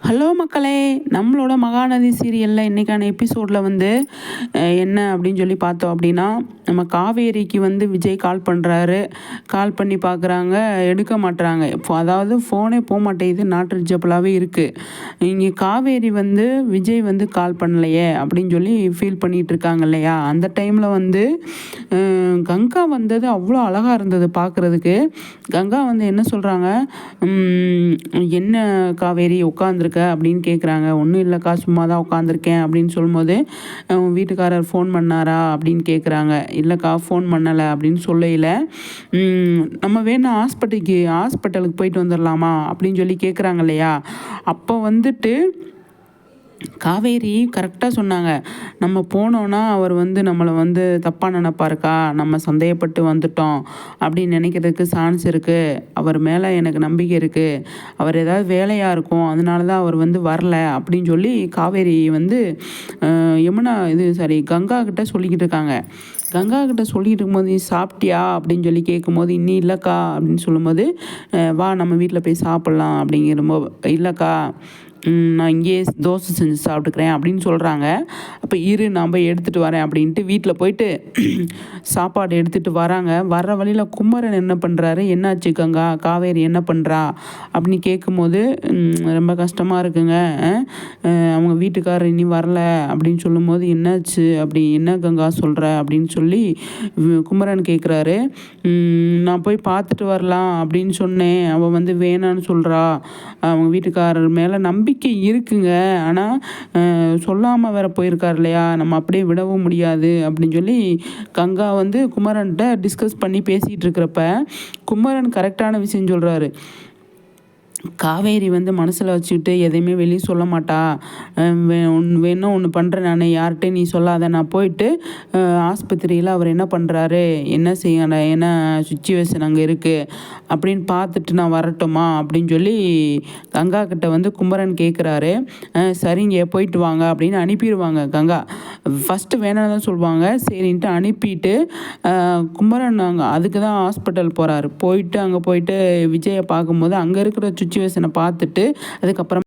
Hello மக்களே! நம்மளோட மகாநதி சீரியலில் இன்றைக்கான எபிசோடில் வந்து என்ன அப்படின்னு சொல்லி பார்த்தோம் அப்படின்னா, நம்ம காவேரிக்கு வந்து விஜய் கால் பண்ணுறாரு. கால் பண்ணி பார்க்குறாங்க, எடுக்க மாட்றாங்க. அதாவது ஃபோனே போக மாட்டேங்குது, நாட் ரீச்சபிளாகவே இருக்குது. இங்கே காவேரி வந்து விஜய் வந்து கால் பண்ணலையே அப்படின்னு சொல்லி ஃபீல் பண்ணிகிட்டு இருக்காங்க இல்லையா? அந்த டைமில் வந்து கங்கா வந்தது அவ்வளோ அழகாக இருந்தது பார்க்குறதுக்கு. கங்கா வந்து என்ன சொல்கிறாங்க, என்ன காவேரி உட்காந்துருக்க அப்படின்னு கேட்குறாங்க. ஒன்றும் இல்லைக்கா, சும்மா தான் உட்காந்துருக்கேன் அப்படின்னு சொல்லும்போது, உன் வீட்டுக்காரர் ஃபோன் பண்ணாரா அப்படின்னு கேட்குறாங்க. இல்லைக்கா, ஃபோன் பண்ணலை அப்படின்னு சொல்லையில், நம்ம வேணா ஹாஸ்பிட்டலுக்கு போயிட்டு வந்துடலாமா அப்படின்னு சொல்லி கேட்குறாங்க இல்லையா? அப்போ வந்துட்டு காவேரி கரெக்டாக சொன்னாங்க. நம்ம போனோன்னா அவர் வந்து நம்மளை வந்து தப்பாக நினைப்பாருக்கா, நம்ம சந்தேகப்பட்டு வந்துட்டோம் அப்படின்னு நினைக்கிறதுக்கு சான்ஸ் இருக்குது. அவர் மேலே எனக்கு நம்பிக்கை இருக்குது. அவர் ஏதாவது வேலையாக இருக்கும், அதனால தான் அவர் வந்து வரல அப்படின்னு சொல்லி காவேரி வந்து கங்கா கிட்ட சொல்லிக்கிட்டு இருக்காங்க. கங்கா கிட்ட சொல்லிகிட்டு இருக்கும்போது, நீ சாப்பிட்டியா அப்படின்னு சொல்லி கேட்கும்போது, இன்னும் இல்லைக்கா அப்படின்னு சொல்லும்போது, வா நம்ம வீட்டில் போய் சாப்பிட்லாம் அப்படிங்கிறபோது, இல்லைக்கா நான் இங்கேயே தோசை செஞ்சு சாப்பிட்டுக்கிறேன் அப்படின்னு சொல்கிறாங்க. அப்போ இரு, நான் போய் எடுத்துகிட்டு வரேன் அப்படின்ட்டு வீட்டில் போயிட்டு சாப்பாடு எடுத்துகிட்டு வராங்க. வர்ற வழியில் குமரன் என்ன பண்ணுறாரு, என்னாச்சு கங்கா, காவேரி என்ன பண்ணுறா அப்படின்னு கேட்கும்போது, ரொம்ப கஷ்டமாக இருக்குங்க, அவங்க வீட்டுக்காரர் இனி வரல அப்படின்னு சொல்லும்போது, என்னாச்சு அப்படி, என்ன கங்கா சொல்கிற அப்படின்னு சொல்லி குமரன் கேட்குறாரு. நான் போய் பார்த்துட்டு வரலாம் அப்படின்னு சொன்னேன், அவள் வந்து வேணான்னு சொல்கிறா, அவங்க வீட்டுக்காரர் மேலே நம்பிக்கை இருக்குங்க, ஆனால் சொல்லாமல் வேற போயிருக்கார் இல்லையா, நம்ம அப்படியே விடவும் முடியாது அப்படின்னு சொல்லி கங்கா வந்து குமரன்கிட்ட டிஸ்கஸ் பண்ணி பேசிகிட்டு இருக்கிறப்ப குமரன் கரெக்டான விஷயம் சொல்கிறாரு. காவேரி வந்து மனசில் வச்சுக்கிட்டு எதையுமே வெளியே சொல்ல மாட்டா. வேணா ஒன்று பண்ணுறேன், நான் யார்கிட்டையும் நீ சொல்லாத, நான் போயிட்டு ஆஸ்பத்திரியில் அவர் என்ன பண்ணுறாரு, என்ன செய்ய, என்ன சுச்சுவேஷன் அங்கே இருக்குது அப்படின்னு பார்த்துட்டு நான் வரட்டுமா அப்படின்னு சொல்லி கங்கா கிட்ட வந்து குமரன் கேட்குறாரு. சரிங்க போயிட்டு வாங்க அப்படின்னு அனுப்பிடுவாங்க. கங்கா ஃபஸ்ட்டு வேணான்னு தான் சொல்லுவாங்க, சரின்ட்டு அனுப்பிட்டு குமரன் அதுக்கு தான் ஹாஸ்பிட்டல் போகிறாரு. அங்கே போயிட்டு விஜயை பார்க்கும்போது அங்கே இருக்கிற சுச்சுவேஷனை பார்த்துட்டு அதுக்கப்புறம்